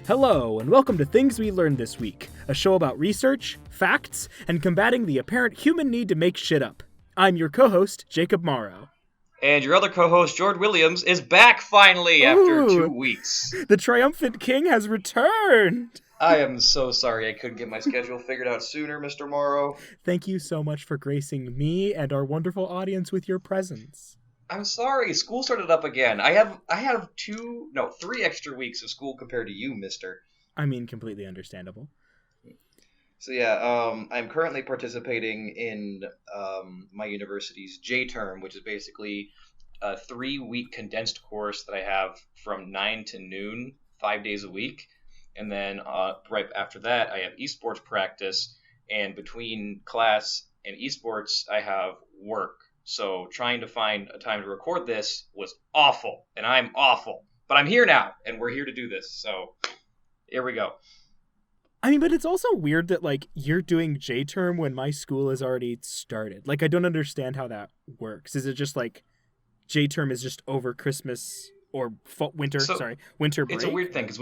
Hello, and welcome to Things We Learned This Week, a show about research, facts, and combating the apparent human need to make shit up. I'm your co-host, Jacob Morrow. And your other co-host, George Williams, is back finally after 2 weeks. The triumphant king has returned! I am so sorry I couldn't get my schedule figured out sooner, Mr. Morrow. Thank you so much for gracing me and our wonderful audience with your presence. I'm sorry, school started up again. I have 3 extra weeks of school compared to you, mister. I mean, completely understandable. So yeah, I'm currently participating in my university's J-term, which is basically a 3-week condensed course that I have from 9 to noon, 5 days a week. And then right after that, I have esports practice. And between class and esports, I have work. So trying to find a time to record this was awful, and I'm awful. But I'm here now, and we're here to do this, so here we go. I mean, but it's also weird that, like, you're doing J-term when my school has already started. Like, I don't understand how that works. Is it just, like, J-term is just over Christmas or winter break? It's a weird thing, because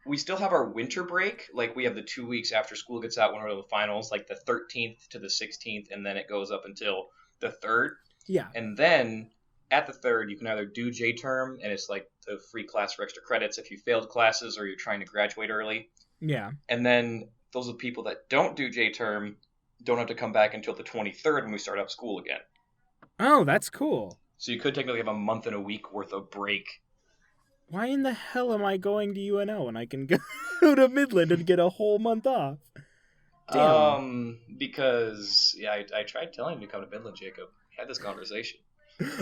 we still have our winter break. Like, we have the 2 weeks after school gets out when we're in the finals, like the 13th to the 16th, and then it goes up until the 3rd. Yeah. And then at the 3rd, you can either do J-term, and it's like the free class for extra credits if you failed classes or you're trying to graduate early. Yeah. And then those are people that don't do J-term don't have to come back until the 23rd when we start up school again. Oh, that's cool. So you could technically have a month and a week worth of break. Why in the hell am I going to UNO when I can go to Midland and get a whole month off? Damn. Because, yeah, I tried telling you to come to Midland, Jacob. I had this conversation.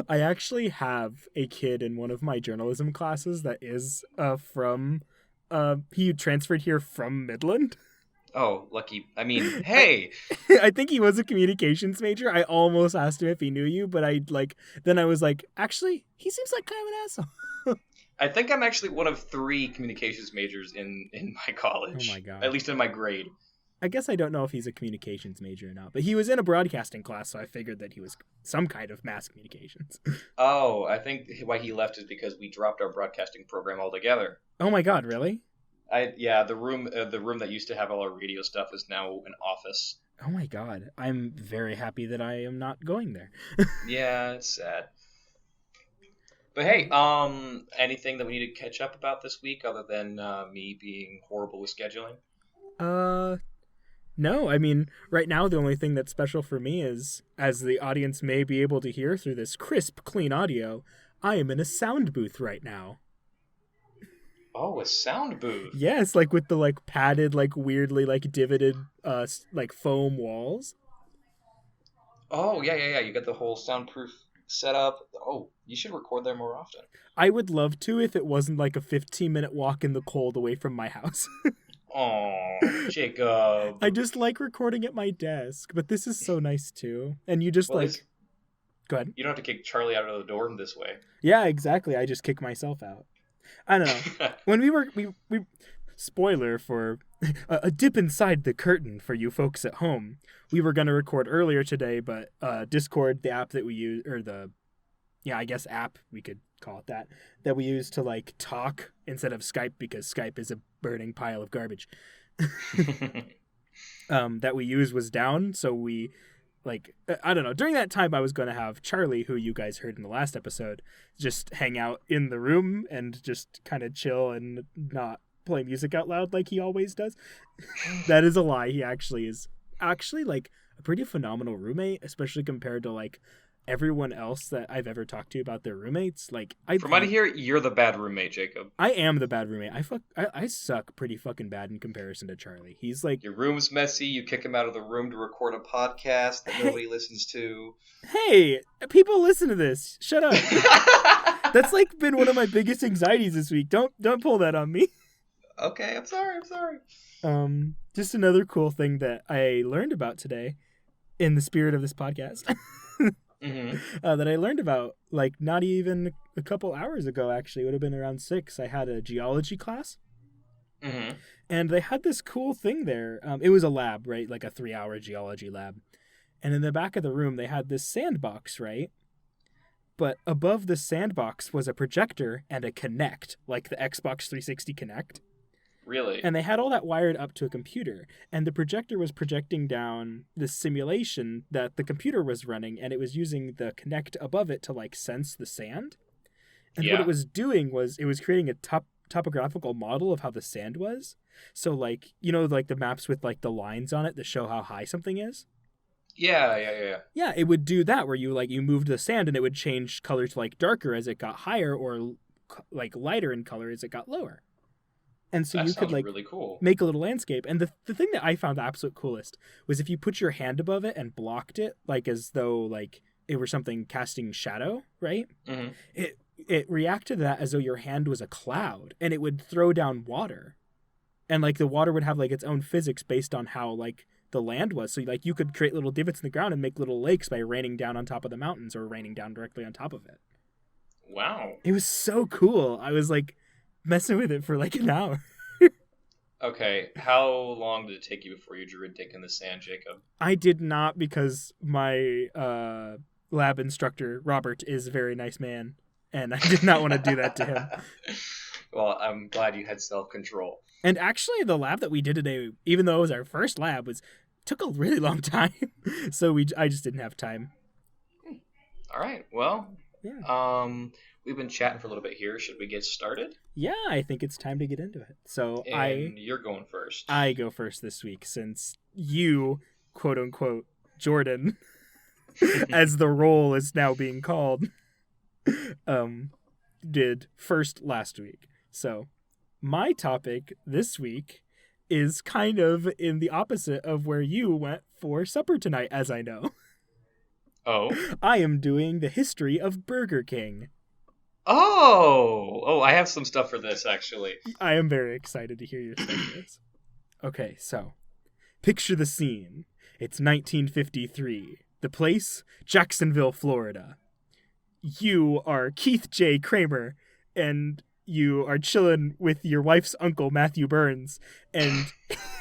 I actually have a kid in one of my journalism classes that is he transferred here from Midland. Oh, lucky. I mean, hey! I think he was a communications major. I almost asked him if he knew you, but then I was like, actually, he seems like kind of an asshole. I think I'm actually one of 3 communications majors in my college. Oh my god. At least in my grade. I guess I don't know if he's a communications major or not, but he was in a broadcasting class, so I figured that he was some kind of mass communications. Oh, I think why he left is because we dropped our broadcasting program altogether. Oh my god, really? The room that used to have all our radio stuff is now an office. Oh my god, I'm very happy that I am not going there. Yeah, it's sad. But hey, anything that we need to catch up about this week other than me being horrible with scheduling? No, I mean, right now the only thing that's special for me is, as the audience may be able to hear through this crisp, clean audio, I am in a sound booth right now. Oh, a sound booth. Yes, like with the like padded, like weirdly like divoted like foam walls. Oh, yeah. You got the whole soundproof setup. Oh, you should record there more often. I would love to if it wasn't like a 15-minute walk in the cold away from my house. Oh, Jacob. I just like recording at my desk, but this is so nice too. And you just go ahead. You don't have to kick Charlie out of the dorm this way. Yeah, exactly. I just kick myself out. I don't know. When we spoiler for a dip inside the curtain for you folks at home. We were going to record earlier today, but Discord, the app that we use, or app, we could call it that we use to like talk instead of Skype because Skype is a burning pile of garbage. That we use was down, so we I don't know. During that time, I was going to have Charlie, who you guys heard in the last episode, just hang out in the room and just kind of chill and not play music out loud like he always does. That is a lie. He actually is like a pretty phenomenal roommate, especially compared to like everyone else that I've ever talked to about their roommates. Like, from what I hear, you're the bad roommate, Jacob. I am the bad roommate. I suck pretty fucking bad in comparison to Charlie. He's like, your room's messy. You kick him out of the room to record a podcast that nobody listens to. Hey, people listen to this. Shut up. That's like been one of my biggest anxieties this week. Don't pull that on me. Okay, I'm sorry. Just another cool thing that I learned about today, in the spirit of this podcast. That I learned about, like, not even a couple hours ago, actually. It would have been around 6. I had a geology class. And they had this cool thing there. It was a lab, right? Like a 3-hour geology lab. And in the back of the room, they had this sandbox, right? But above the sandbox was a projector and a Kinect, like the Xbox 360 Kinect. Really? And they had all that wired up to a computer, and the projector was projecting down the simulation that the computer was running, and it was using the Kinect above it to like sense the sand. And what it was doing was it was creating a topographical model of how the sand was. So like, like the maps with like the lines on it that show how high something is. Yeah. Yeah, it would do that where you moved the sand and it would change color to like darker as it got higher or like lighter in color as it got lower. And so you could like really cool. Make a little landscape. And the thing that I found the absolute coolest was if you put your hand above it and blocked it, like as though like it were something casting shadow, right? Mm-hmm. It reacted to that as though your hand was a cloud, and it would throw down water. And like the water would have like its own physics based on how like the land was. So like you could create little divots in the ground and make little lakes by raining down on top of the mountains or raining down directly on top of it. Wow. It was so cool. I was like messing with it for like an hour. Okay, how long did it take you before you drew a dick in the sand, Jacob? I did not, because my lab instructor, Robert, is a very nice man, and I did not want to do that to him. Well, I'm glad you had self-control. And actually, the lab that we did today, even though it was our first lab, took a really long time. So I just didn't have time. All right, well, yeah. We've been chatting for a little bit here. Should we get started? Yeah, I think it's time to get into it. So you're going first. I go first this week, since you, quote unquote, Jordan, as the role is now being called, did first last week. So my topic this week is kind of in the opposite of where you went for supper tonight, as I know. Oh? I am doing the history of Burger King. Oh, I have some stuff for this, actually. I am very excited to hear your stuff for this. Okay, so picture the scene. It's 1953. The place, Jacksonville, Florida. You are Keith J. Kramer, and you are chilling with your wife's uncle, Matthew Burns, and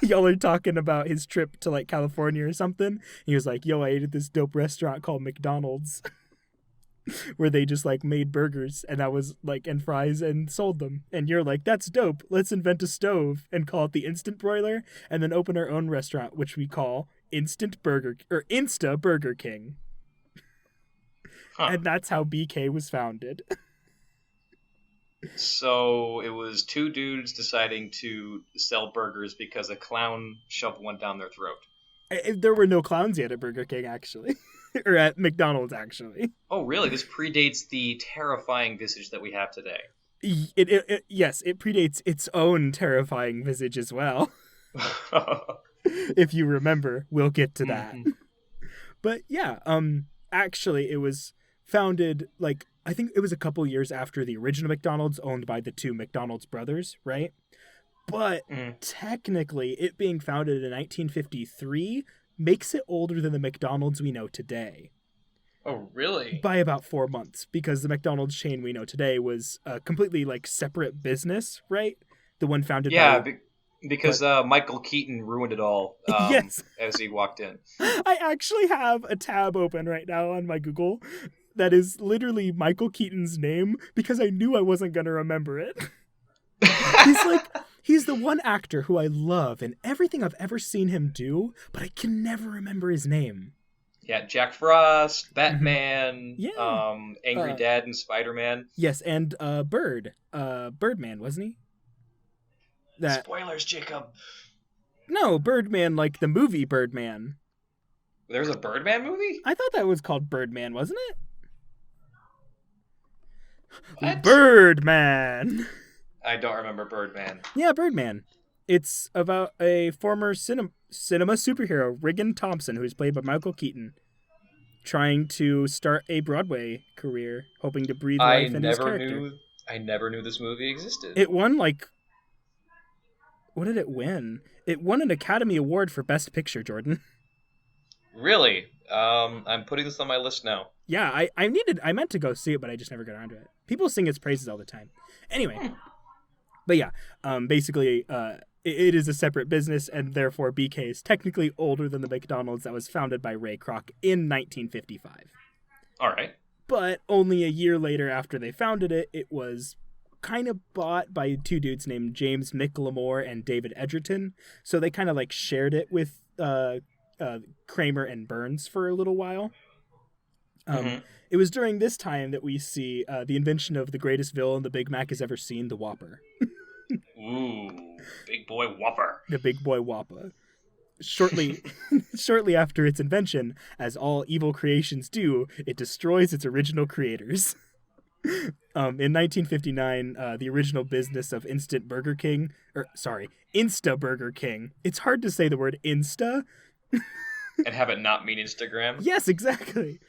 y'all are talking about his trip to like California or something. He was like, yo, I ate at this dope restaurant called McDonald's where they just like made burgers and and fries and sold them. And you're like, that's dope. Let's invent a stove and call it the Instant Broiler, and then open our own restaurant, which we call Insta Burger King. Huh. And that's how BK was founded. So it was two dudes deciding to sell burgers because a clown shoved one down their throat. There were no clowns yet at Burger King, actually. Or at McDonald's, actually. Oh, really? This predates the terrifying visage that we have today. Yes, it predates its own terrifying visage as well. If you remember, we'll get to that. Mm-hmm. But yeah, actually, it was founded, like, I think it was a couple years after the original McDonald's, owned by the two McDonald's brothers, right? But technically, it being founded in 1953 makes it older than the McDonald's we know today. Oh, really? By about 4 months, because the McDonald's chain we know today was a completely like separate business, right? The one founded by... because Michael Keaton ruined it all yes. As he walked in. I actually have a tab open right now on my Google that is literally Michael Keaton's name, because I knew I wasn't going to remember it. He's the one actor who I love in everything I've ever seen him do, but I can never remember his name. Yeah, Jack Frost, Batman, yeah. Angry Dad and Spider-Man. Yes, and Birdman, wasn't he? Spoilers, Jacob. No, Birdman, like the movie Birdman. There's a Birdman movie? I thought that was called Birdman, wasn't it? What? Birdman! I don't remember Birdman. Yeah, Birdman. It's about a former cinema superhero, Regan Thompson, who's played by Michael Keaton, trying to start a Broadway career, hoping to breathe life in his character. I never knew this movie existed. It won, like... What did it win? It won an Academy Award for Best Picture, Jordan. Really? I'm putting this on my list now. Yeah, I meant to go see it, but I just never got around to it. People sing its praises all the time. Anyway... But yeah, basically, it is a separate business, and therefore BK is technically older than the McDonald's that was founded by Ray Kroc in 1955. All right. But only a year later after they founded it, it was kind of bought by two dudes named James Miclemore and David Edgerton. So they kind of like shared it with Kramer and Burns for a little while. It was during this time that we see the invention of the greatest villain the Big Mac has ever seen, the Whopper. Ooh, big boy Whopper. The big boy Whopper. Shortly after its invention, as all evil creations do, it destroys its original creators. In 1959, the original business of Insta Burger King. It's hard to say the word Insta. And have it not mean Instagram? Yes, exactly.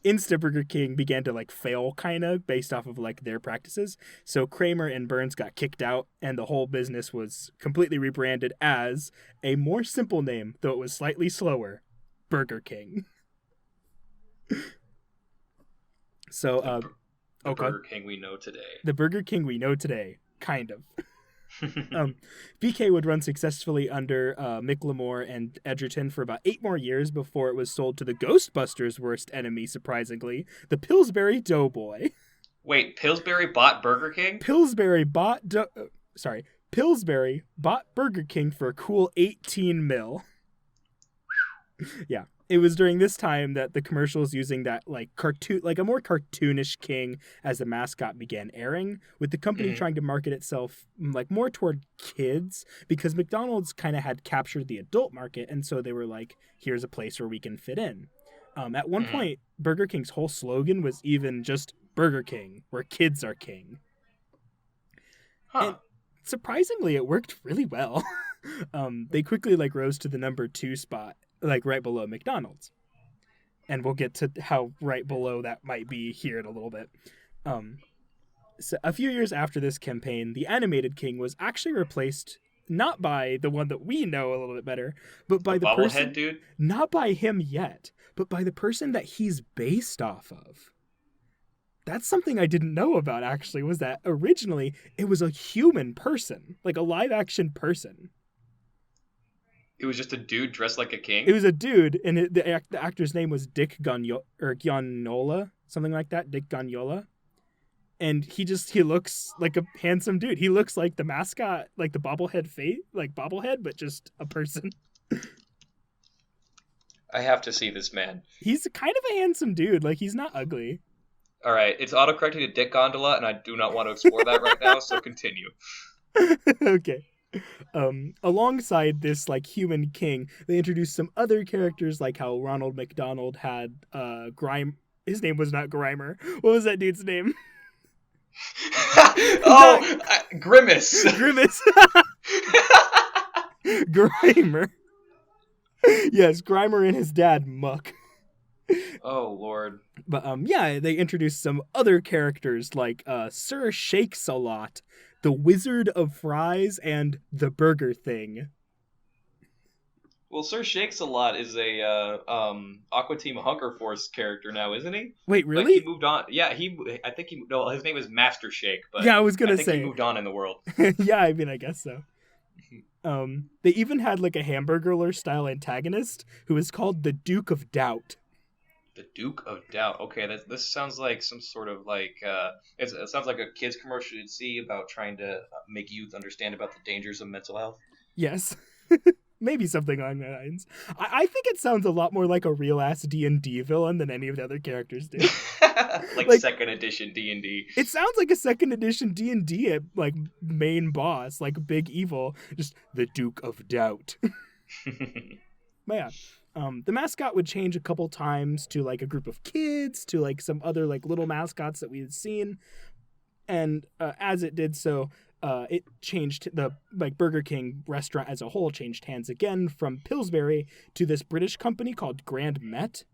Insta Burger King began to like fail kind of based off of like their practices. So Kramer and Burns got kicked out and the whole business was completely rebranded as a more simple name, though it was slightly slower, Burger King. So, the Burger King we know today. The Burger King we know today, kind of. BK would run successfully under Miclemore and Edgerton for about 8 more years before it was sold to the Ghostbusters' worst enemy, surprisingly, the Pillsbury Doughboy. Wait, Pillsbury bought Burger King? Pillsbury bought Burger King for a cool 18 mil. Yeah. It was during this time that the commercials using that like cartoon, like a more cartoonish king as the mascot began airing, with the company trying to market itself like more toward kids because McDonald's kind of had captured the adult market, and so they were like, "Here's a place where we can fit in." At one point, Burger King's whole slogan was even just "Burger King, where kids are king." And surprisingly, it worked really well. They quickly like rose to the number 2 spot, like right below McDonald's. And we'll get to how right below that might be here in a little bit. So a few years after this campaign, the animated king was actually replaced not by the one that we know a little bit better, but by the person, dude? Not by him yet, but by the person that he's based off of. That's something I didn't know about, actually, was that originally it was a human person, like a live action person. It was just a dude dressed like a king? It was a dude, and the actor's name was Dick Gagnola, something like that, Dick Gagnola. And he looks like a handsome dude. He looks like the mascot, like the bobblehead, but just a person. I have to see this man. He's kind of a handsome dude. Like, he's not ugly. All right, it's autocorrecting to Dick Gondola, and I do not want to explore that right now, so continue. Okay. Alongside this like human king, they introduced some other characters, like how Ronald McDonald had his name was not Grimer. What was that dude's name? Grimace. Grimer. Yes, Grimer and his dad Muck. Oh Lord. But they introduced some other characters like Sir Shakes-a-Lot, the Wizard of Fries, and the Burger Thing. Well, Sir Shakes-a-Lot is a Aqua Team Hunger Force character now, isn't he? Wait, really? Like, he moved on. Yeah, his name is Master Shake, but yeah, I was gonna I think say he moved on in the world. Yeah, I mean, I guess so. They even had like a Hamburglar style antagonist who was called the Duke of Doubt. The Duke of Doubt. Okay, this sounds like some sort of like it sounds like a kids commercial you'd see about trying to make youth understand about the dangers of mental health. Yes. Maybe something along those lines. I think it sounds a lot more like a real-ass D&D villain than any of the other characters do. like second edition D&D. It sounds like a second edition D&D like main boss, like big evil, just the Duke of Doubt. But yeah, the mascot would change a couple times to like a group of kids, to like some other like little mascots that we had seen. And as it did so, it changed, the like Burger King restaurant as a whole changed hands again from Pillsbury to this British company called Grand Met,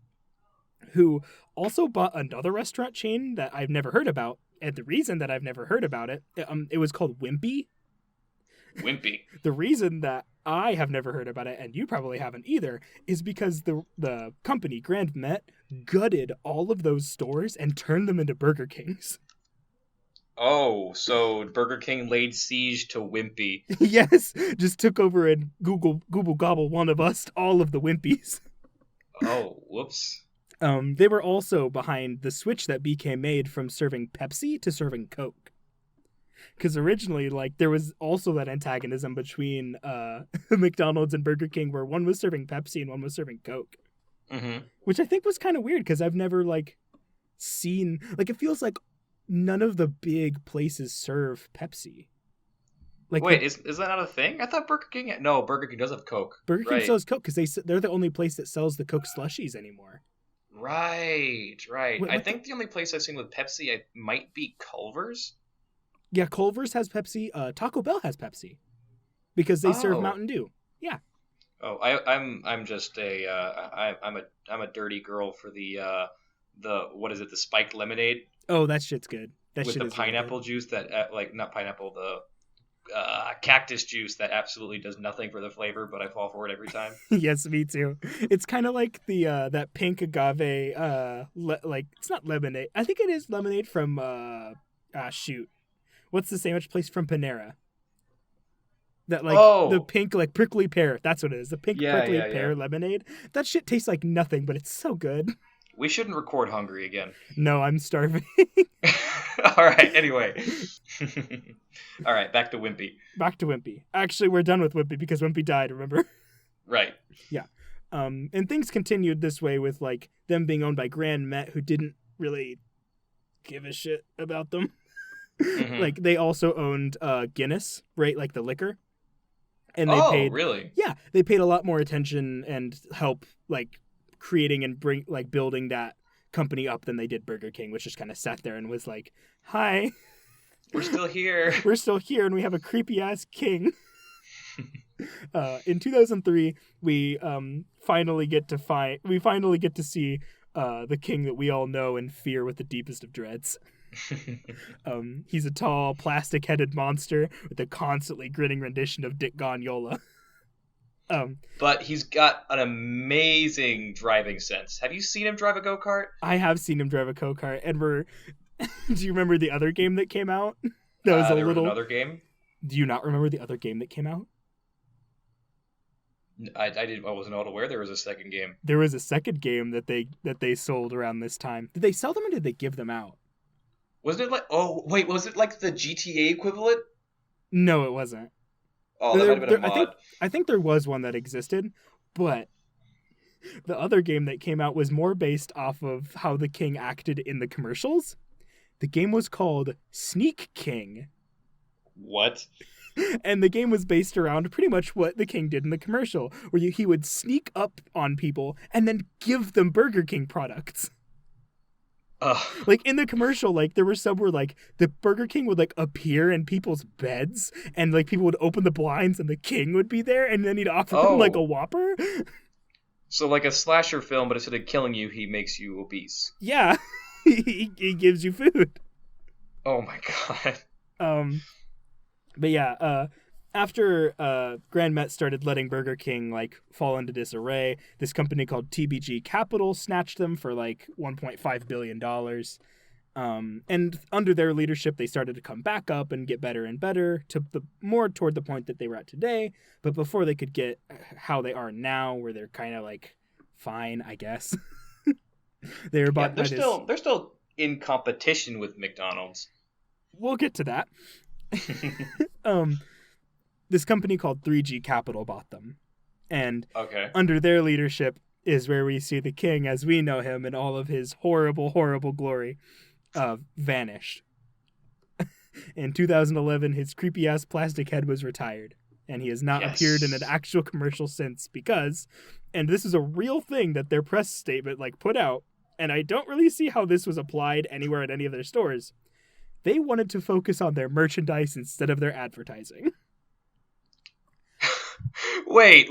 who also bought another restaurant chain that I've never heard about. And the reason that I've never heard about it was called Wimpy. Wimpy. The reason that I have never heard about it, and you probably haven't either, is because the company Grand Met gutted all of those stores and turned them into Burger Kings. Oh, so Burger King laid siege to Wimpy. Yes, just took over and Google gobble one of us all of the Wimpies. Oh, whoops. They were also behind the switch that BK made from serving Pepsi to serving Coke. Because originally, like, there was also that antagonism between McDonald's and Burger King where one was serving Pepsi and one was serving Coke. Mm-hmm. Which I think was kind of weird because I've never, like, seen... Like, it feels like none of the big places serve Pepsi. Like, wait, is that not a thing? I thought Burger King... No, Burger King does have Coke. Burger King sells Coke because they're the only place that sells the Coke slushies anymore. Right. Wait, I think the only place I've seen with Pepsi might be Culver's. Yeah, Culver's has Pepsi. Taco Bell has Pepsi because they serve Mountain Dew. Yeah. Oh, I'm just I'm a dirty girl for the what is it, the spiked lemonade? Oh, that shit's good. With the pineapple juice that like not pineapple, the cactus juice that absolutely does nothing for the flavor, but I fall for it every time. Yes, me too. It's kind of like the that pink agave like it's not lemonade. I think it is lemonade from shoot. What's the sandwich place from Panera? That like the pink like prickly pear. That's what it is. The pink prickly pear lemonade. That shit tastes like nothing, but it's so good. We shouldn't record hungry again. No, I'm starving. All right, anyway. All right, back to Wimpy. Actually, we're done with Wimpy because Wimpy died, remember? Right. Yeah. And things continued this way with, like, them being owned by Grand Met, who didn't really give a shit about them. Mm-hmm. Like, they also owned Guinness, right? Like, the liquor. And they paid... really? Yeah, they paid a lot more attention and help, like, creating and building that company up than they did Burger King, which just kind of sat there and was like, hi, we're still here and we have a creepy ass king. In 2003 we finally get to see the king that we all know and fear with the deepest of dreads. He's a tall plastic-headed monster with a constantly grinning rendition of Dick Gonyola. But he's got an amazing driving sense. Have you seen him drive a go-kart? I have seen him drive a go-kart, and do you remember the other game that came out? That was was another game? Do you not remember the other game that came out? I wasn't aware there was a second game. There was a second game that they sold around this time. Did they sell them or did they give them out? Was it like the GTA equivalent? No, it wasn't. Oh, that might have been a mod. I think there was one that existed, but the other game that came out was more based off of how the king acted in the commercials. The game was called Sneak King. What? And the game was based around pretty much what the king did in the commercial, where he would sneak up on people and then give them Burger King products. Like in the commercial, like there were some where like the Burger King would like appear in people's beds and like people would open the blinds and the king would be there and then he'd offer them like a Whopper. So like a slasher film, but instead of killing you, he makes you obese. Yeah, he gives you food. Oh my god. But yeah, after Grand Met started letting Burger King like fall into disarray, this company called TBG Capital snatched them for like $1.5 billion. And under their leadership, they started to come back up and get better and better to more toward the point that they were at today. But before they could get how they are now, where they're kind of like fine, I guess. They were bought. They're still in competition with McDonald's. We'll get to that. This company called 3G Capital bought them. And under their leadership is where we see the king as we know him in all of his horrible, horrible glory vanished. In 2011, his creepy-ass plastic head was retired. And he has not appeared in an actual commercial since because, and this is a real thing that their press statement like put out, and I don't really see how this was applied anywhere at any of their stores. They wanted to focus on their merchandise instead of their advertising. Wait.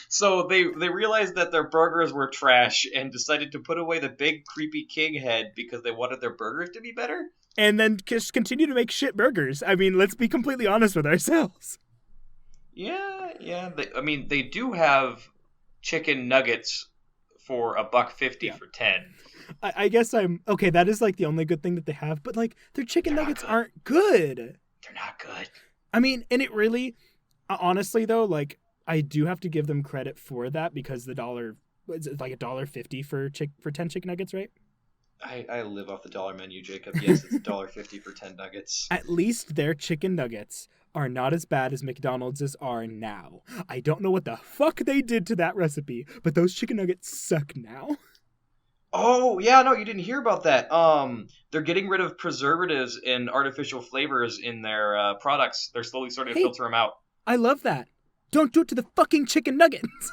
So they realized that their burgers were trash and decided to put away the big creepy king head because they wanted their burgers to be better? And then just continue to make shit burgers. I mean, let's be completely honest with ourselves. Yeah. They do have chicken nuggets for $1.50 for 10. I guess okay. That is like the only good thing that they have, but like their chicken nuggets aren't good. They're not good. I mean, and it really, honestly though, like I do have to give them credit for that because the dollar, is it like $1.50 for 10 chicken nuggets, right? I live off the dollar menu, Jacob. Yes, it's $1.50 for 10 nuggets. At least their chicken nuggets are not as bad as McDonald's are now. I don't know what the fuck they did to that recipe, but those chicken nuggets suck now. Oh, yeah, no, you didn't hear about that. They're getting rid of preservatives and artificial flavors in their products. They're slowly starting to filter them out. I love that. Don't do it to the fucking chicken nuggets.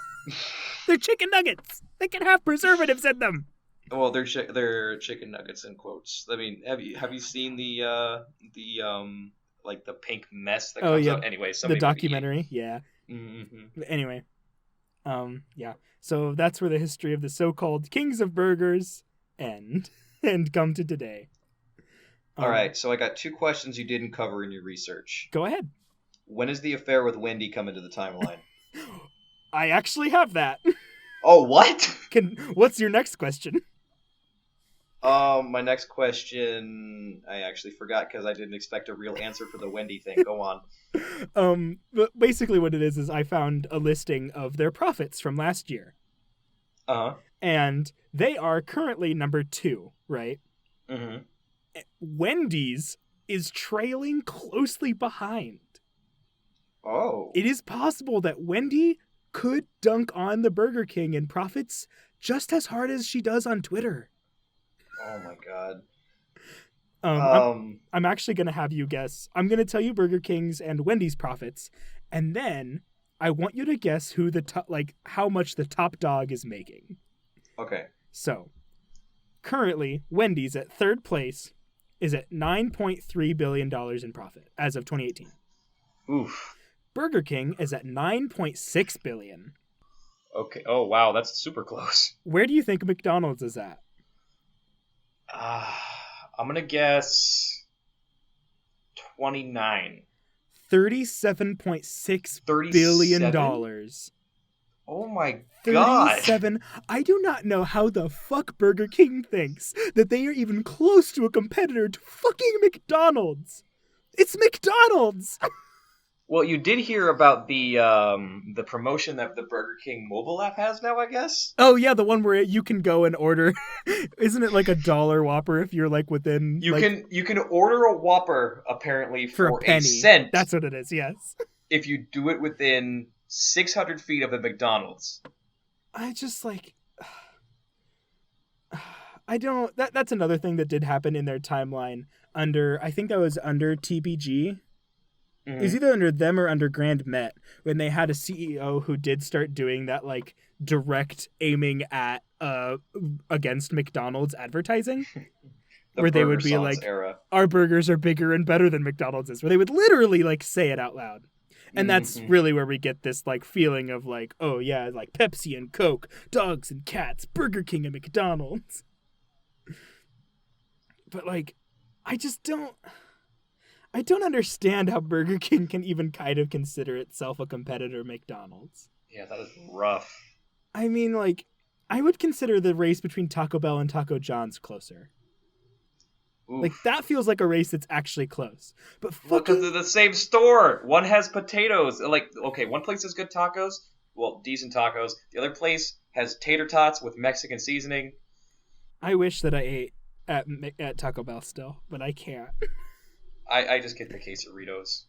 They're chicken nuggets. They can have preservatives in them. Well, they're chicken nuggets in quotes. I mean, have you seen the like the pink mess that comes out? Anyway, the documentary. Yeah. Mm-hmm. Anyway, yeah. So that's where the history of the so-called kings of burgers end and come to today. All right. So I got 2 questions you didn't cover in your research. Go ahead. When is the affair with Wendy come into the timeline? I actually have that. Oh, what? What's your next question? My next question, I actually forgot because I didn't expect a real answer for the Wendy thing. Go on. But basically what it is I found a listing of their profits from last year. Uh-huh. And they are currently number 2, right? Mm-hmm. Wendy's is trailing closely behind. Oh. It is possible that Wendy could dunk on the Burger King in profits just as hard as she does on Twitter. Oh my god. I'm actually going to have you guess. I'm going to tell you Burger King's and Wendy's profits, and then I want you to guess who how much the top dog is making. Okay. So, currently, Wendy's at 3rd place is at $9.3 billion in profit as of 2018. Oof. Burger King is at $9.6 billion. Okay. Oh, wow. That's super close. Where do you think McDonald's is at? I'm going to guess 29. $37.6 billion. Oh my god. 37. I do not know how the fuck Burger King thinks that they are even close to a competitor to fucking McDonald's. It's McDonald's. Well, you did hear about the promotion that the Burger King mobile app has now, I guess? Oh, yeah, the one where you can go and order. Isn't it like $1 Whopper if you're like within... You can order a Whopper, apparently, for a penny. $0.01. That's what it is, yes. If you do it within 600 feet of a McDonald's. I just like... I don't... That's another thing that did happen in their timeline I think that was under TBG. Mm-hmm. It was either under them or under Grand Met when they had a CEO who did start doing that like direct aiming at against McDonald's advertising. Where they would be like, era. Our burgers are bigger and better than McDonald's is. Where they would literally like say it out loud. And that's really where we get this like feeling of like, oh yeah, like Pepsi and Coke, dogs and cats, Burger King and McDonald's. But like, I don't understand how Burger King can even kind of consider itself a competitor to McDonald's. Yeah, that is rough. I mean, like, I would consider the race between Taco Bell and Taco John's closer. Oof. Like, that feels like a race that's actually close. But because they're the same store. One has potatoes. Like, okay, one place has good tacos. Well, decent tacos. The other place has tater tots with Mexican seasoning. I wish that I ate at Taco Bell still, but I can't. I just get the quesadillas.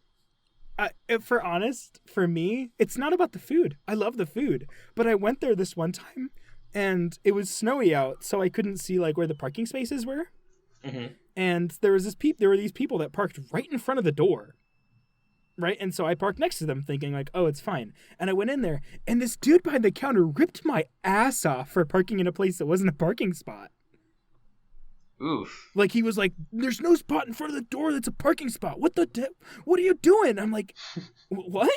For me, it's not about the food. I love the food. But I went there this one time, and it was snowy out, so I couldn't see like where the parking spaces were. Mm-hmm. And there were these people that parked right in front of the door. Right? And so I parked next to them thinking like, oh, it's fine. And I went in there, and this dude behind the counter ripped my ass off for parking in a place that wasn't a parking spot. Oof. Like, he was like, there's no spot in front of the door that's a parking spot. What are you doing? I'm like, what?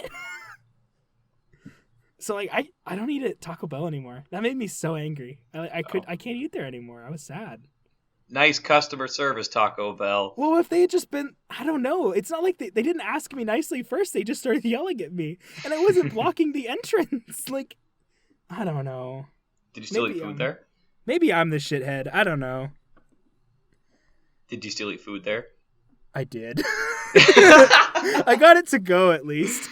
So, like, I don't eat at Taco Bell anymore. That made me so angry. I can't eat there anymore. I was sad. Nice customer service, Taco Bell. Well, if they had just been, I don't know. It's not like they didn't ask me nicely first. They just started yelling at me. And I wasn't blocking the entrance. Like, I don't know. Did you still eat food there? Maybe I'm the shithead. I don't know. Did you still eat food there? I did. I got it to go at least.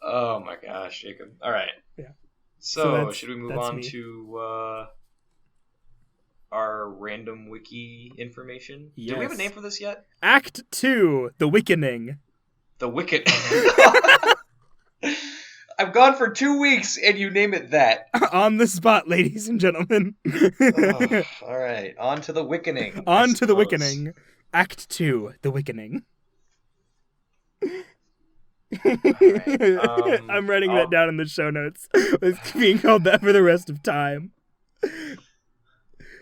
Oh my gosh, Jacob. All right. Yeah. So should we move on to our random wiki information? Yes. Do we have a name for this yet? Act 2, The Wickening. The Wicked. I've gone for 2 weeks and you name it that. On the spot, ladies and gentlemen. All right, on to The Wickening. On to The Wickening. Act 2, The Wickening. Right, I'm writing that down in the show notes. It's being called that for the rest of time.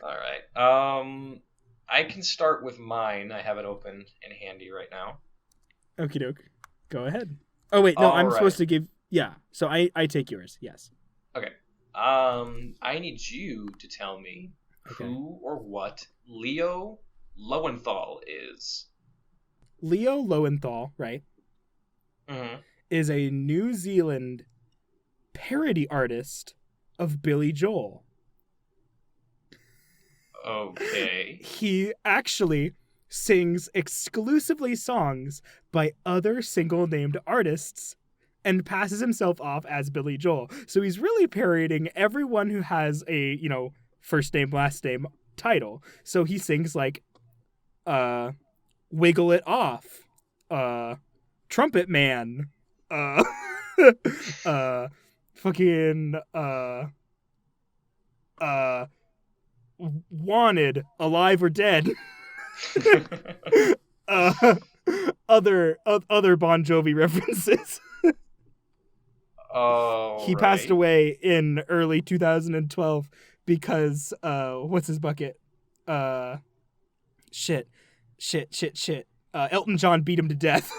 All right. I can start with mine. I have it open and handy right now. Okie doke. Go ahead. Oh, wait. No, I'm supposed to give... Yeah. So I take yours. Yes. Okay. I need you to tell me who or what Leo Lowenthal is. Leo Lowenthal, right, is a New Zealand parody artist of Billy Joel. Okay. He actually sings exclusively songs by other single-named artists and passes himself off as Billy Joel. So he's really parodying everyone who has a, first name, last name title. So he sings like, Wiggle It Off, Trumpet Man, Wanted, Alive or Dead. Other Bon Jovi references. He passed away in early 2012 because what's his bucket? Shit. Elton John beat him to death.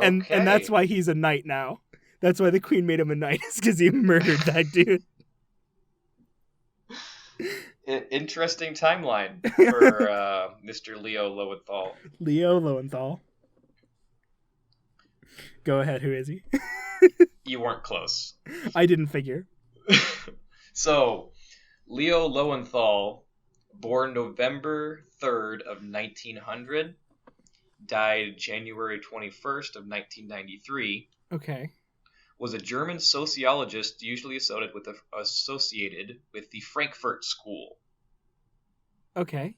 and that's why he's a knight now. That's why the Queen made him a knight, is because he murdered that dude. Interesting timeline for Mr. Leo Lowenthal. Leo Lowenthal. Go ahead, who is he? You weren't close. I didn't figure. So, Leo Lowenthal, born November 3rd of 1900, died January 21st of 1993. Okay. Was a German sociologist usually associated with the Frankfurt School. Okay.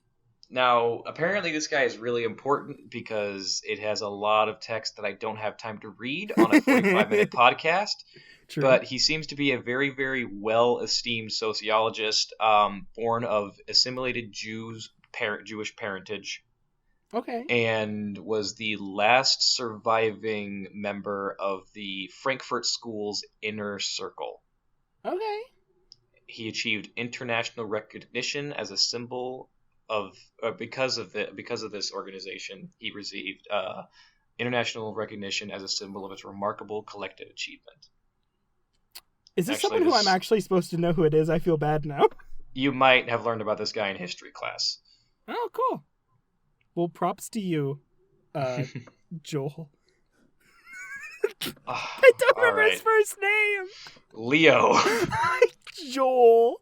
Now, apparently this guy is really important because it has a lot of text that I don't have time to read on a 45-minute podcast. True. But he seems to be a very, very well-esteemed sociologist, born of assimilated Jewish parentage. Okay. And was the last surviving member of the Frankfurt School's inner circle. Okay. He achieved international recognition as a symbol of because of this organization. He received international recognition as a symbol of its remarkable collective achievement. Is this someone who I'm actually supposed to know who it is? I feel bad now. You might have learned about this guy in history class. Oh, cool. Well, props to you, Joel. I don't remember his first name. Leo. Joel.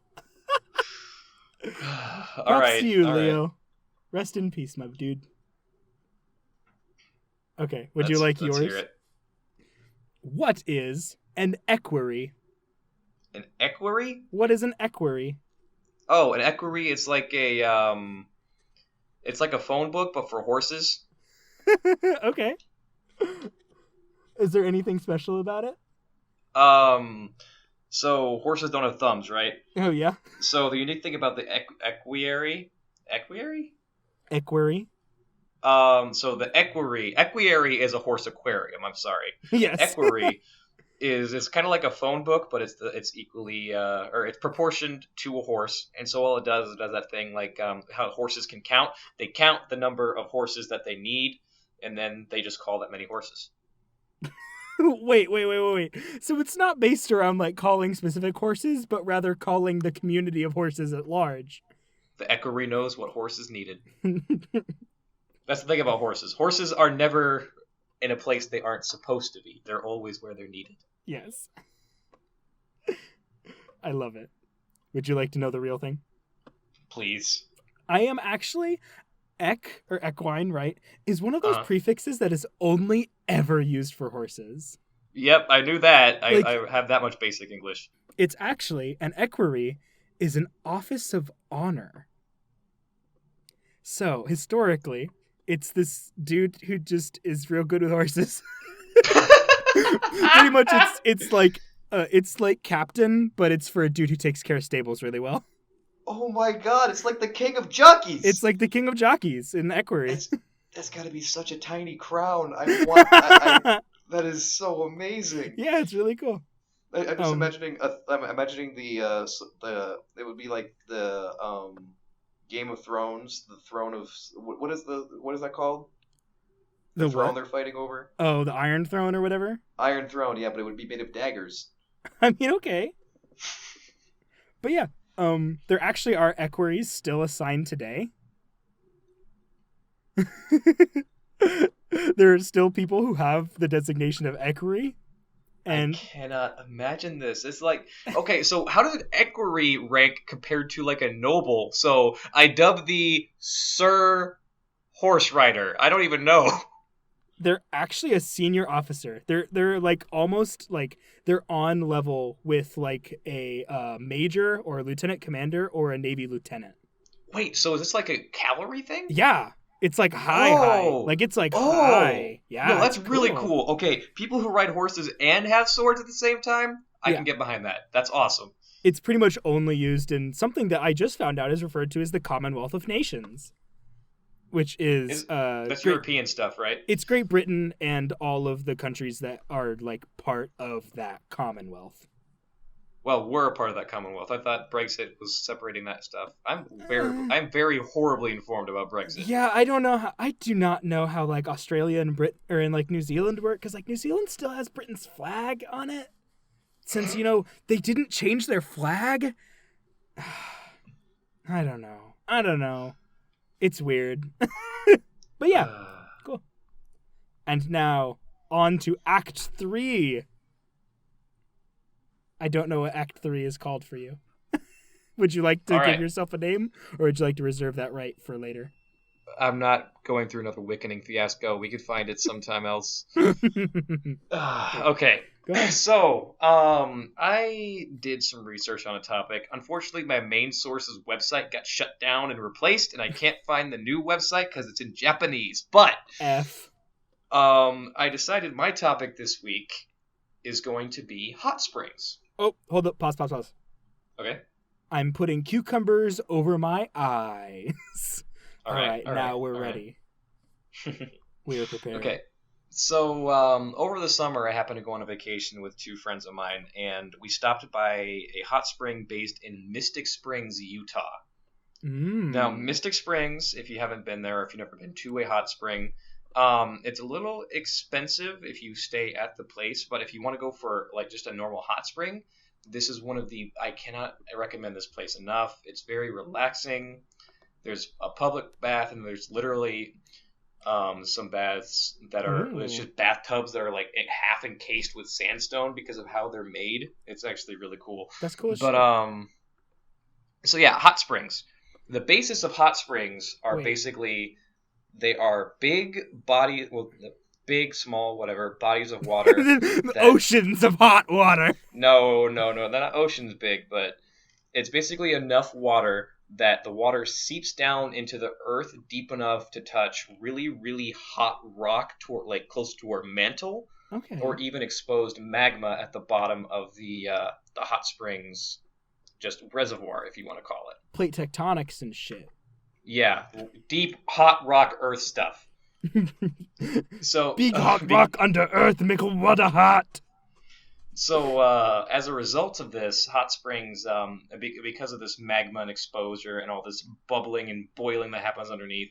Props to you, all Leo. right. Rest in peace, my dude. Okay, would you like yours? Let's hear it. What is an equerry? An equerry? What is an equerry? Oh, an equerry is like it's like a phone book, but for horses. Okay. Is there anything special about it? So horses don't have thumbs, right? Oh, yeah. So the unique thing about the equerry? So the equerry is a horse aquarium. I'm sorry. Yes. Equerry it's kind of like a phone book, but it's equally or it's proportioned to a horse, and so all it does is that thing like how horses can count. They count the number of horses that they need, and then they just call that many horses. Wait. So it's not based around like calling specific horses, but rather calling the community of horses at large. The equerry knows what horses needed. That's the thing about horses. Horses are never in a place they aren't supposed to be. They're always where they're needed. Yes. I love it. Would you like to know the real thing? Please. I am actually... equine, right, is one of those prefixes that is only ever used for horses. Yep, I knew that. I have that much basic English. It's actually, an equerry is an office of honor. So, historically, it's this dude who just is real good with horses. Pretty much it's like captain, but it's for a dude who takes care of stables really well. Oh my god, it's like the king of jockeys. It's like the king of jockeys in equerry. That's got to be such a tiny crown. That is so amazing. Yeah, it's really cool. I'm just imagining. I'm imagining the. It would be like the Game of Thrones, the throne of what is that called? The throne they're fighting over. Oh, the Iron Throne or whatever. Iron Throne, yeah, but it would be made of daggers. I mean, okay. But yeah, there actually are equerries still assigned today. There are still people who have the designation of equerry. And I cannot imagine this. It's like, okay, so how does an equerry rank compared to like a noble? So I dub the Sir Horse Rider. I don't even know. They're actually a senior officer. They're like almost like they're on level with like a major or a lieutenant commander or a Navy lieutenant. Wait, so is this like a cavalry thing? Yeah. It's like high. Like it's like high. Yeah. No, that's really cool. Okay, people who ride horses and have swords at the same time, I can get behind that. That's awesome. It's pretty much only used in something that I just found out is referred to as the Commonwealth of Nations, which is that's European stuff, right? It's Great Britain and all of the countries that are like part of that Commonwealth. Well, we're a part of that Commonwealth. I thought Brexit was separating that stuff. I'm very horribly informed about Brexit. Yeah, I do not know how like Australia and like New Zealand work, because like New Zealand still has Britain's flag on it. Since, they didn't change their flag. I don't know. It's weird. But yeah, cool. And now on to Act 3. I don't know what Act 3 is called for you. Would you like to give yourself a name, or would you like to reserve that right for later? I'm not going through another Wickening fiasco. We could find it sometime else. Okay. Go ahead. So, I did some research on a topic. Unfortunately, my main source's website got shut down and replaced, and I can't find the new website because it's in Japanese. But I decided my topic this week is going to be hot springs. Oh, hold up. Pause. Okay. I'm putting cucumbers over my eyes. All right, now we're ready. We are prepared. Okay. So, over the summer, I happened to go on a vacation with two friends of mine, and we stopped by a hot spring based in Mystic Springs, Utah. Now, Mystic Springs, if you haven't been there, if you've never been to a hot spring, it's a little expensive if you stay at the place, but if you want to go for like just a normal hot spring, this is I cannot recommend this place enough. It's very relaxing. There's a public bath, and there's literally some baths that are it's just bathtubs that are like half encased with sandstone because of how they're made. It's actually really cool. That's cool. But so yeah, hot springs. The basis of hot springs are basically they are big, small, whatever bodies of water. Oceans of hot water. No, they're not oceans big, but it's basically enough water that the water seeps down into the earth deep enough to touch really, really hot rock like close to our mantle, or even exposed magma at the bottom of the hot springs, just reservoir, if you want to call it. Plate tectonics and shit. Yeah, deep hot rock earth stuff. So big hot rock under earth make water hot. So, as a result of this, hot springs, because of this magma and exposure and all this bubbling and boiling that happens underneath,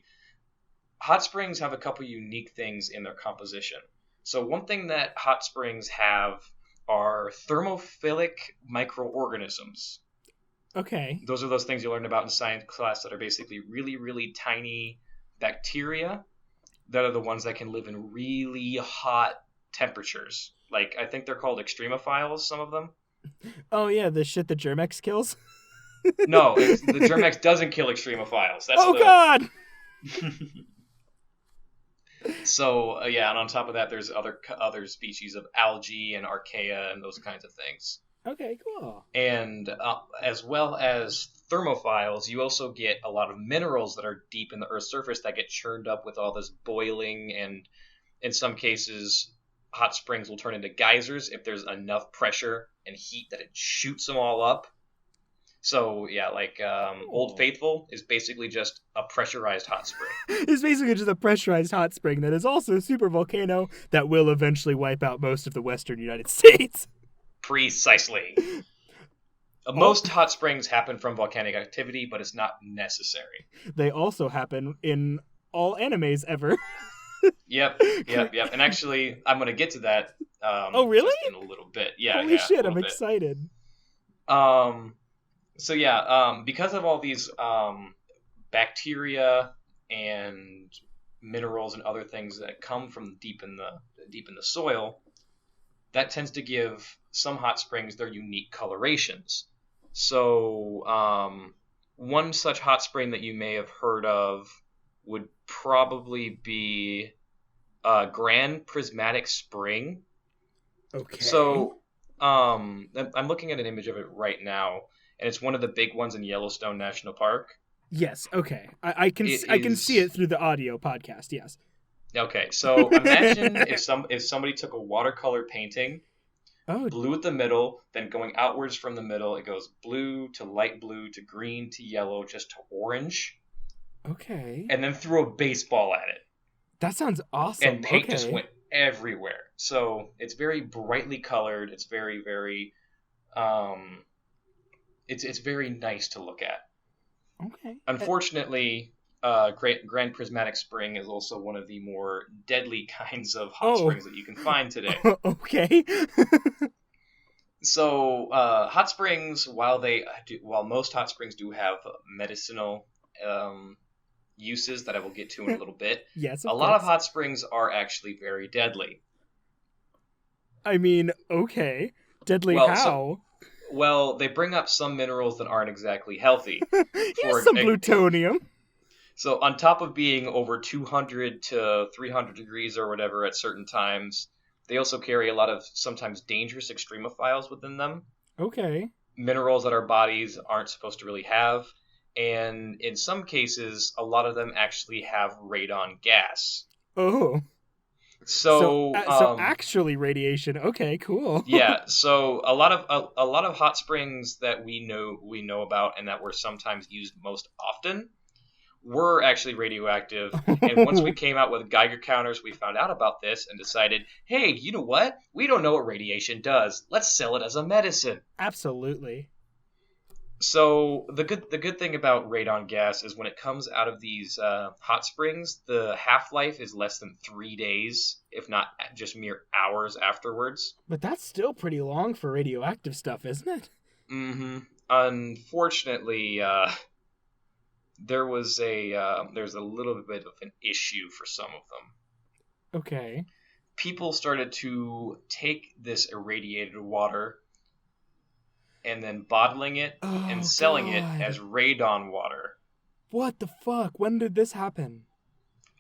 hot springs have a couple unique things in their composition. So one thing that hot springs have are thermophilic microorganisms. Okay. Those are those things you learned about in science class that are basically really, really tiny bacteria that are the ones that can live in really hot temperatures. Like, I think they're called extremophiles, some of them. Oh, yeah, the shit that Germex kills? No, the Germex doesn't kill extremophiles. God! So, yeah, and on top of that, there's other species of algae and archaea and those kinds of things. Okay, cool. And as well as thermophiles, you also get a lot of minerals that are deep in the Earth's surface that get churned up with all this boiling, and in some cases, hot springs will turn into geysers if there's enough pressure and heat that it shoots them all up. So yeah, like Old Faithful is basically just a pressurized hot spring. It's basically just a pressurized hot spring that is also a super volcano that will eventually wipe out most of the western United States. Precisely. Most hot springs happen from volcanic activity, but it's not necessary. They also happen in all animes ever. Yep. And actually, I'm going to get to that. Oh, really? Just in a little bit. Yeah. Holy shit! I'm excited. So yeah, because of all these bacteria and minerals and other things that come from deep in the soil, that tends to give some hot springs their unique colorations. So one such hot spring that you may have heard of would probably be Grand Prismatic Spring. Okay. So I'm looking at an image of it right now, and it's one of the big ones in Yellowstone National Park. Yes. Okay. I can see it through the audio podcast. Yes. Okay. So imagine if somebody took a watercolor painting, blue at the middle, then going outwards from the middle, it goes blue to light blue to green to yellow just to orange. Okay. And then threw a baseball at it. That sounds awesome. And paint just went everywhere. So it's very brightly colored. It's very, very, it's very nice to look at. Okay. Unfortunately, Grand Prismatic Spring is also one of the more deadly kinds of hot springs that you can find today. Okay. So hot springs, while most hot springs do have medicinal uses that I will get to in a little bit, yes, a lot of hot springs are actually very deadly. I mean, okay. Deadly how? They bring up some minerals that aren't exactly healthy. Here's some plutonium. So on top of being over 200 to 300 degrees or whatever at certain times, they also carry a lot of sometimes dangerous extremophiles within them. Okay. Minerals that our bodies aren't supposed to really have. And in some cases, a lot of them actually have radon gas. Oh. So actually radiation. Okay, cool. Yeah, so a lot of hot springs that we know about and that were sometimes used most often were actually radioactive. And once we came out with Geiger counters, we found out about this and decided, hey, you know what? We don't know what radiation does. Let's sell it as a medicine. Absolutely. So the good thing about radon gas is when it comes out of these hot springs, the half-life is less than 3 days, if not just mere hours afterwards. But that's still pretty long for radioactive stuff, isn't it? Mm-hmm. Unfortunately, there's a little bit of an issue for some of them. Okay. People started to take this irradiated water and then bottling it and selling it as radon water. What the fuck? When did this happen?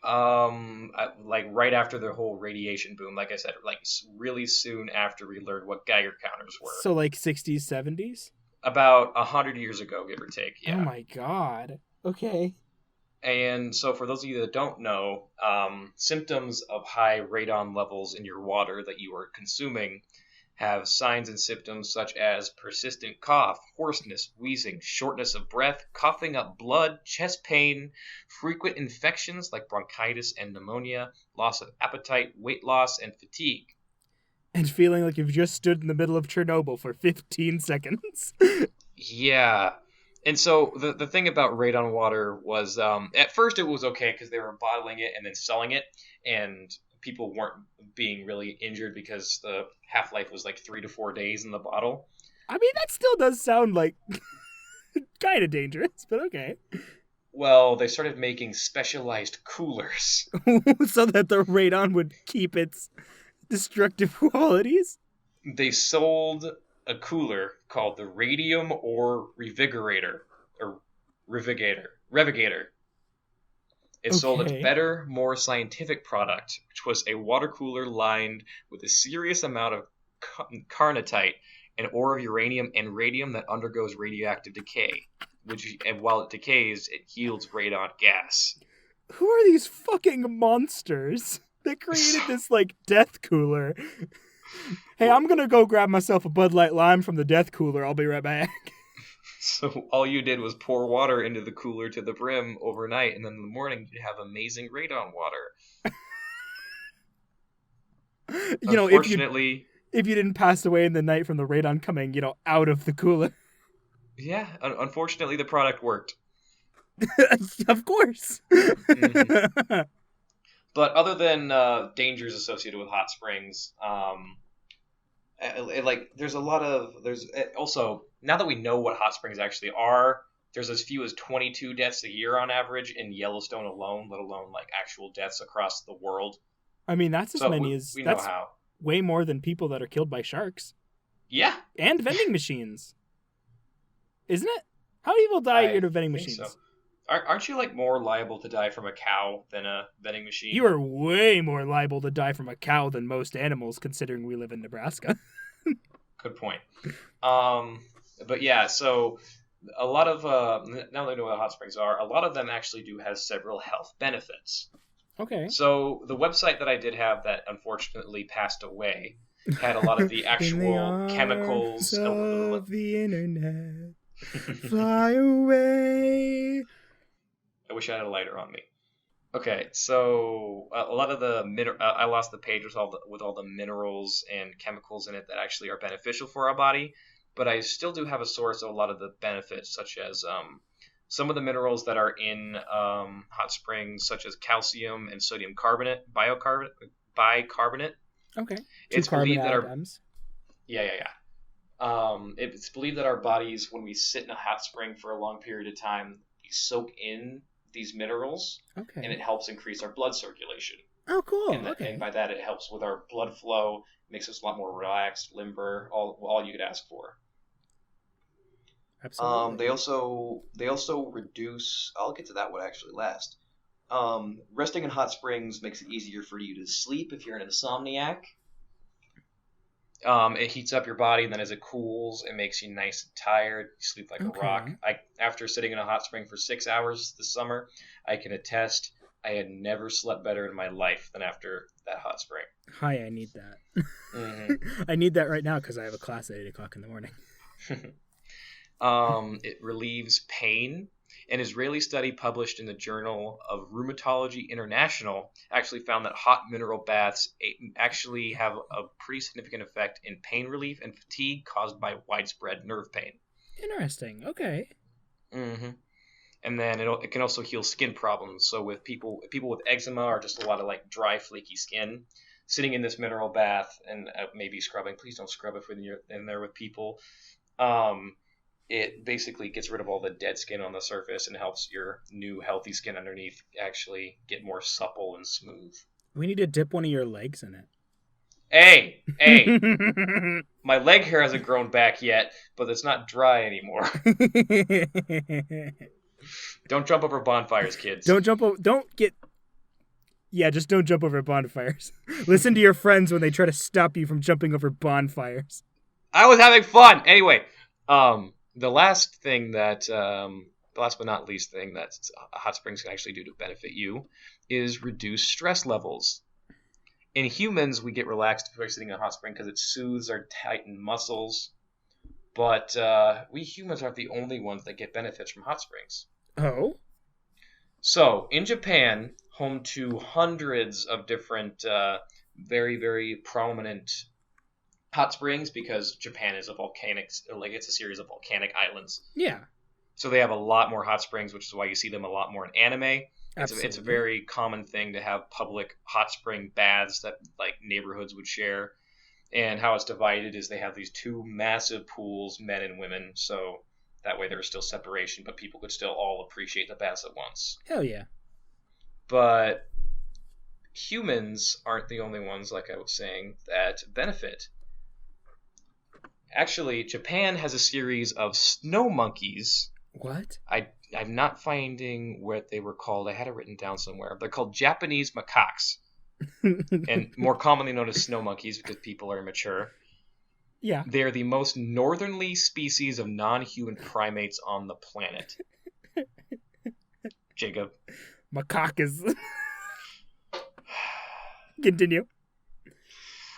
Like right after the whole radiation boom. Like I said, like really soon after we learned what Geiger counters were. So like 60s, 70s? About 100 years ago, give or take. Yeah. Oh my god. Okay. And so for those of you that don't know, symptoms of high radon levels in your water that you are consuming have signs and symptoms such as persistent cough, hoarseness, wheezing, shortness of breath, coughing up blood, chest pain, frequent infections like bronchitis and pneumonia, loss of appetite, weight loss, and fatigue. And feeling like you've just stood in the middle of Chernobyl for 15 seconds. Yeah. And so the thing about radon water was, at first it was okay because they were bottling it and then selling it, and people weren't being really injured because the half-life was like 3 to 4 days in the bottle. I mean, that still does sound like kind of dangerous, but okay. Well, they started making specialized coolers. So that the radon would keep its destructive qualities? They sold a cooler called the Radium Ore Revigator. It sold a better, more scientific product, which was a water cooler lined with a serious amount of carnotite an ore of uranium and radium that undergoes radioactive decay, and while it decays, it yields radon gas. Who are these fucking monsters that created this, like, death cooler? Hey, I'm gonna go grab myself a Bud Light Lime from the death cooler. I'll be right back. So all you did was pour water into the cooler to the brim overnight, and then in the morning you'd have amazing radon water. Unfortunately, if you didn't pass away in the night from the radon coming, out of the cooler. Yeah, unfortunately the product worked. Of course. Mm-hmm. But other than dangers associated with hot springs, there's also, now that we know what hot springs actually are, there's as few as 22 deaths a year on average in Yellowstone alone, let alone like actual deaths across the world. I mean, that's as many as we know how. Way more than people that are killed by sharks. Yeah. And vending machines. Isn't it? How do people die in vending machines? So. Aren't you like more liable to die from a cow than a vending machine? You are way more liable to die from a cow than most animals, considering we live in Nebraska. Good point. But yeah, so a lot of now that we know what hot springs are, a lot of them actually do have several health benefits. Okay. So the website that I did have that unfortunately passed away had a lot of the actual chemicals of the internet. Fly away. I wish I had a lighter on me. Okay, so a lot of the I lost the page with all the minerals and chemicals in it that actually are beneficial for our body, but I still do have a source of a lot of the benefits, such as some of the minerals that are in hot springs, such as calcium and sodium carbonate, bicarbonate. Okay. It's believed that it's believed that our bodies, when we sit in a hot spring for a long period of time, we soak in these minerals, okay, and it helps increase our blood circulation. Oh, cool. And by that, it helps with our blood flow, makes us a lot more relaxed, limber, all you could ask for. Absolutely. They also reduce. I'll get to that one actually last. Resting in hot springs makes it easier for you to sleep if you're an insomniac. It heats up your body, and then as it cools, it makes you nice and tired. You sleep like a rock. After sitting in a hot spring for 6 hours this summer, I can attest I had never slept better in my life than after that hot spring. Hi, I need that. Mm-hmm. I need that right now because I have a class at 8 o'clock in the morning. It relieves pain. An Israeli study published in the Journal of Rheumatology International actually found that hot mineral baths actually have a pretty significant effect in pain relief and fatigue caused by widespread nerve pain. Interesting. Okay. Mm-hmm. And then it can also heal skin problems. So with people with eczema or just a lot of like dry, flaky skin, sitting in this mineral bath and maybe scrubbing. Please don't scrub if you're in there with people. It basically gets rid of all the dead skin on the surface and helps your new healthy skin underneath actually get more supple and smooth. We need to dip one of your legs in it. Hey! My leg hair hasn't grown back yet, but it's not dry anymore. Don't jump over bonfires, kids. Just don't jump over bonfires. Listen to your friends when they try to stop you from jumping over bonfires. I was having fun! Anyway, the last but not least thing that hot springs can actually do to benefit you is reduce stress levels. In humans, we get relaxed if we're sitting in a hot spring because it soothes our tightened muscles. But we humans aren't the only ones that get benefits from hot springs. Oh? So, in Japan, home to hundreds of different very, very prominent hot springs, because Japan is it's a series of volcanic islands. Yeah. So they have a lot more hot springs, which is why you see them a lot more in anime. It's a very common thing to have public hot spring baths that like neighborhoods would share. And how it's divided is they have these two massive pools, men and women, so that way there's still separation, but people could still all appreciate the baths at once. Hell yeah. But humans aren't the only ones, like I was saying, that benefit. Actually, Japan has a series of snow monkeys. What? I'm not finding what they were called. I had it written down somewhere. They're called Japanese macaques. And more commonly known as snow monkeys because people are immature. Yeah. They're the most northerly species of non-human primates on the planet. Jacob. Macaque is... Continue.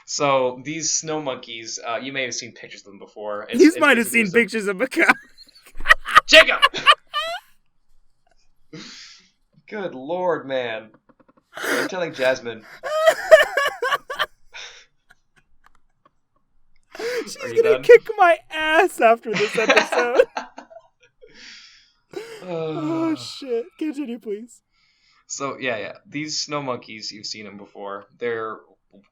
So these snow monkeys, you may have seen pictures of them before. You might have seen pictures of macaque. Jacob! Good Lord, man. I'm telling Jasmine. She's gonna kick my ass after this episode. Oh, shit. Continue, please. So, yeah. These snow monkeys, you've seen them before. They're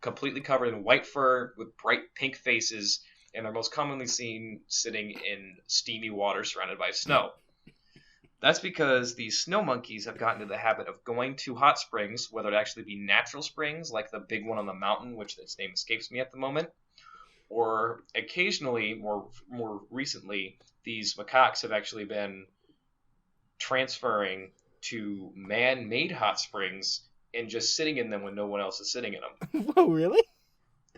completely covered in white fur with bright pink faces, and they're most commonly seen sitting in steamy water surrounded by snow. That's because these snow monkeys have gotten into the habit of going to hot springs, whether it actually be natural springs, like the big one on the mountain, which its name escapes me at the moment, or occasionally, more recently, these macaques have actually been transferring to man-made hot springs and just sitting in them when no one else is sitting in them. Whoa, really?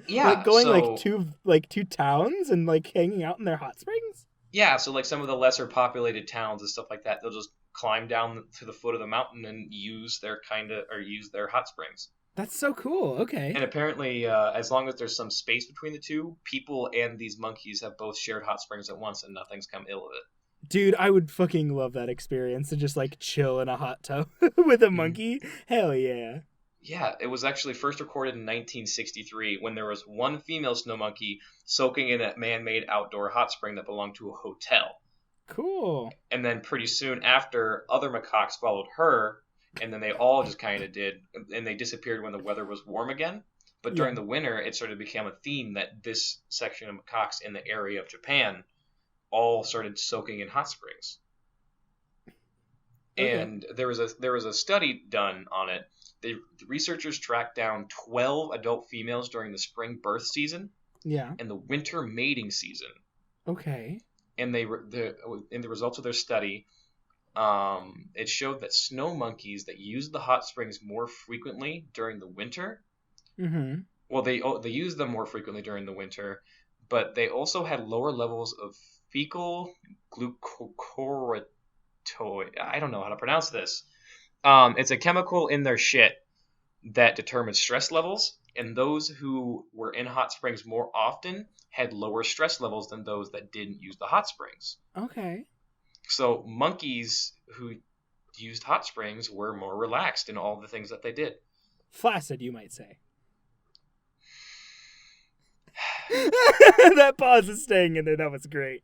Yeah. Like going two towns and like hanging out in their hot springs? Yeah, so like some of the lesser populated towns and stuff like that, they'll just climb down to the foot of the mountain and use their hot springs. That's so cool. Okay. And apparently, as long as there's some space between the two, people and these monkeys have both shared hot springs at once, and nothing's come ill of it. Dude, I would fucking love that experience to just like chill in a hot tub with a monkey. Hell yeah. Yeah, it was actually first recorded in 1963 when there was one female snow monkey soaking in a man-made outdoor hot spring that belonged to a hotel. Cool. And then pretty soon after, other macaques followed her, and then they all just kind of did, and they disappeared when the weather was warm again. But during the winter, it sort of became a theme that this section of macaques in the area of Japan all started soaking in hot springs. Okay. And there was a study done on it. The researchers tracked down 12 adult females during the spring birth season, and the winter mating season. Okay. And in the results of their study, it showed that snow monkeys that used the hot springs more frequently during the winter. Mm-hmm. Well, they used them more frequently during the winter, but they also had lower levels of fecal glucocorticoid. I don't know how to pronounce this. It's a chemical in their shit that determines stress levels, and those who were in hot springs more often had lower stress levels than those that didn't use the hot springs. Okay. So monkeys who used hot springs were more relaxed in all the things that they did. Flaccid, you might say. That pause is staying in there. That was great.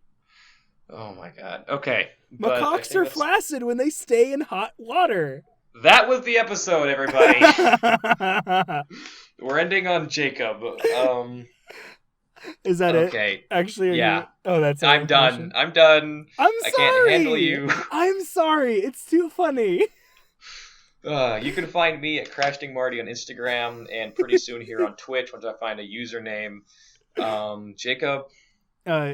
Oh my god. Okay. Macaques are flaccid when they stay in hot water. That was the episode, everybody. We're ending on Jacob. Is that it? Okay. Actually, yeah. That's it. I'm done. I'm done. I'm sorry. I can't handle you. I'm sorry. It's too funny. You can find me at Crashing Marty on Instagram, and pretty soon here on Twitch once I find a username. Jacob.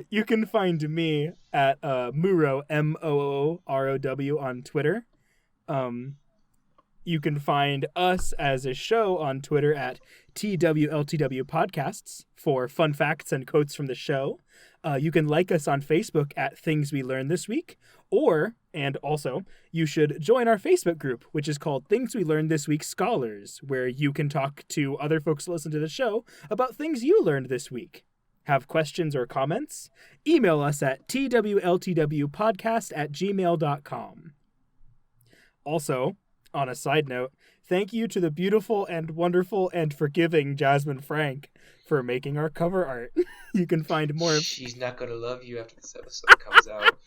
You can find me at Moorow, MOOROW on Twitter. You can find us as a show on Twitter at TWLTW Podcasts for fun facts and quotes from the show. You can like us on Facebook at Things We Learned This Week, and also, you should join our Facebook group, which is called Things We Learned This Week Scholars, where you can talk to other folks who listen to the show about things you learned this week. Have questions or comments? Email us at twltwpodcast@gmail.com. Also, on a side note, thank you to the beautiful and wonderful and forgiving Jasmine Frank for making our cover art. You can find more of... She's not going to love you after this episode comes out.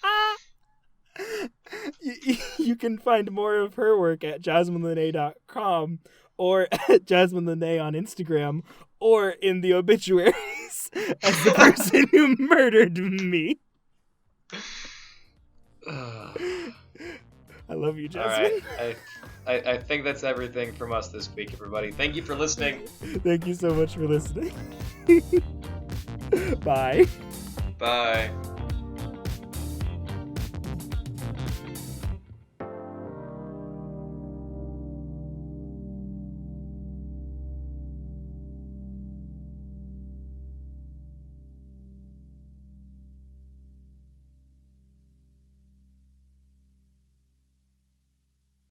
You can find more of her work at jasminelene.com or at jasminelene on Instagram or in the obituaries as the person who murdered me. I love you, Jasmine. All right. I think that's everything from us this week, everybody. Thank you for listening. Thank you so much for listening. Bye. Bye.